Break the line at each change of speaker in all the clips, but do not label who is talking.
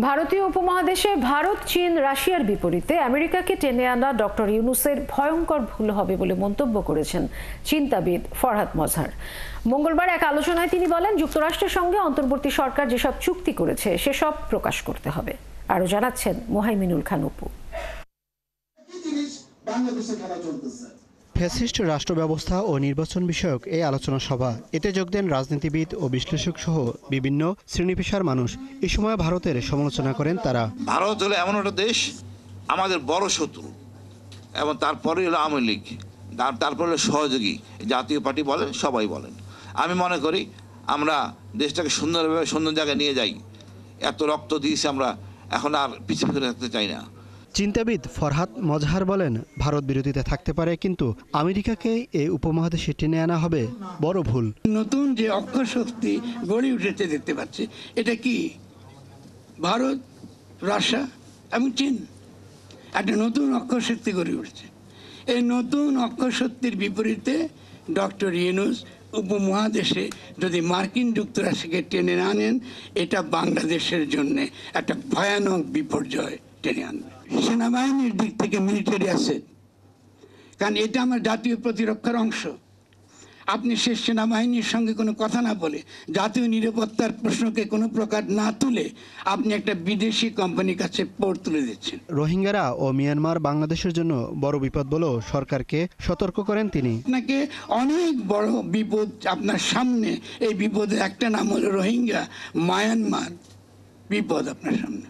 ভারতীয় উপমহাদেশে ভারত, চীন, রাশিয়ার বিপরীতে আমেরিকাকে টেনে আনা ডক্টর ইউনূসের ভয়ঙ্কর ভুল হবে বলে মন্তব্য করেছেন চিন্তাবিদ ফরহাদ মজহার। মঙ্গলবার এক আলোচনায় তিনি বলেন, যুক্তরাষ্ট্রের সঙ্গে অন্তর্বর্তী সরকার যেসব চুক্তি করেছে সেসব প্রকাশ করতে হবে। আরও জানাচ্ছেন মোহাইমিনুল খান অপু।
ফ্যাসিস্ট রাষ্ট্র ব্যবস্থা ও নির্বাচন বিষয়ক এই আলোচনা সভা, এতে যোগ দেন রাজনীতিবিদ ও বিশ্লেষক সহ বিভিন্ন শ্রেণী পেশার মানুষ। এ সময় ভারতের সমালোচনা করেন তারা।
ভারত হলো এমন একটা দেশ, আমাদের বড় শত্রু, এবং তারপরে হলো আওয়ামী লীগ, তারপরে হলো সহযোগী, জাতীয় পার্টি বলেন, সবাই বলেন। আমি মনে করি আমরা দেশটাকে সুন্দরভাবে সুন্দর জায়গায় নিয়ে যাই। এত রক্ত দিয়েছি আমরা, এখন আর পিছিয়ে ফিরে থাকতে চাই না।
চিন্তাবিদ ফরহাদ মজহার বলেন, ভারত বিরোধিতা থাকতে পারে, কিন্তু আমেরিকাকে এই উপমহাদেশে টেনে আনা হবে বড় ভুল।
নতুন যে অক্ষর শক্তি গড়ে উঠেছে দেখতে পাচ্ছি, এটা কি ভারত, রাশিয়া এবং চীন, একটা নতুন অক্ষর শক্তি গড়ে উঠেছে। এই নতুন অক্ষর শক্তির বিপরীতে ডক্টর ইউনূস উপমহাদেশে যদি মার্কিন যুক্তরাষ্ট্রকে টেনে না আনেন, এটা বাংলাদেশের জন্য একটা ভয়ানক বিপর্যয় টেনে আনবে। সেনাবাহিনীর দিক থেকে মিলিটারি অ্যাসেট, কারণ এটা আমার জাতীয় প্রতিরক্ষার অংশ। আপনি সে সেনাবাহিনীর সঙ্গে কোনো কথা না বলে, জাতীয় নিরাপত্তার প্রশ্নকে কোনো প্রকার না তুলে আপনি একটা বিদেশি কোম্পানির কাছে পোর্ট তুলে দিচ্ছেন।
রোহিঙ্গারা ও মিয়ানমার বাংলাদেশের জন্য বড় বিপদ বলেও সরকারকে সতর্ক করেন তিনি।
আপনাকে অনেক বড় বিপদ আপনার সামনে, এই বিপদের একটা নাম হলো রোহিঙ্গা, মায়ানমার বিপদ আপনার সামনে।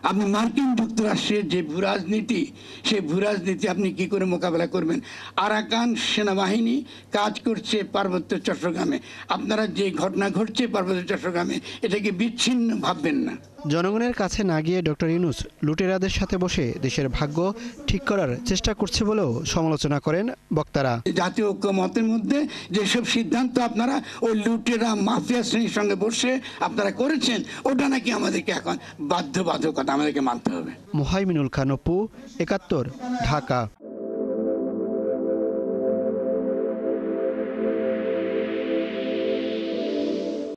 আপনি মার্কিন যুক্তরাষ্ট্রের যে ভূরাজনীতি, সেই ভূরাজনীতি আপনি কি করে মোকাবেলা করবেন? আরাকান সেনাবাহিনী কাজ করছে পার্বত্য চট্টগ্রামে, আপনারা যে ঘটনা ঘটছে পার্বত্য চট্টগ্রামে, এটাকে বিচ্ছিন্ন ভাববেন না।
জনগণের কাছে না গিয়ে ডক্টর ইউনূস লুটেরাদের সাথে বসে দেশের ভাগ্য ঠিক করার চেষ্টা করছে বলেও সমালোচনা করেন বক্তারা।
জাতীয় ঐক্যমতের মধ্যে যেসব সিদ্ধান্ত আপনারা ওই লুটেরা মাফিয়া শ্রেণীর সঙ্গে বসে আপনারা করেছেন, ওটা নাকি আমাদেরকে এখন বাধ্যবাধকতা আমাদেরকে মানতে হবে।
মোহাইমিনুল খান অপু, ৭১, ঢাকা।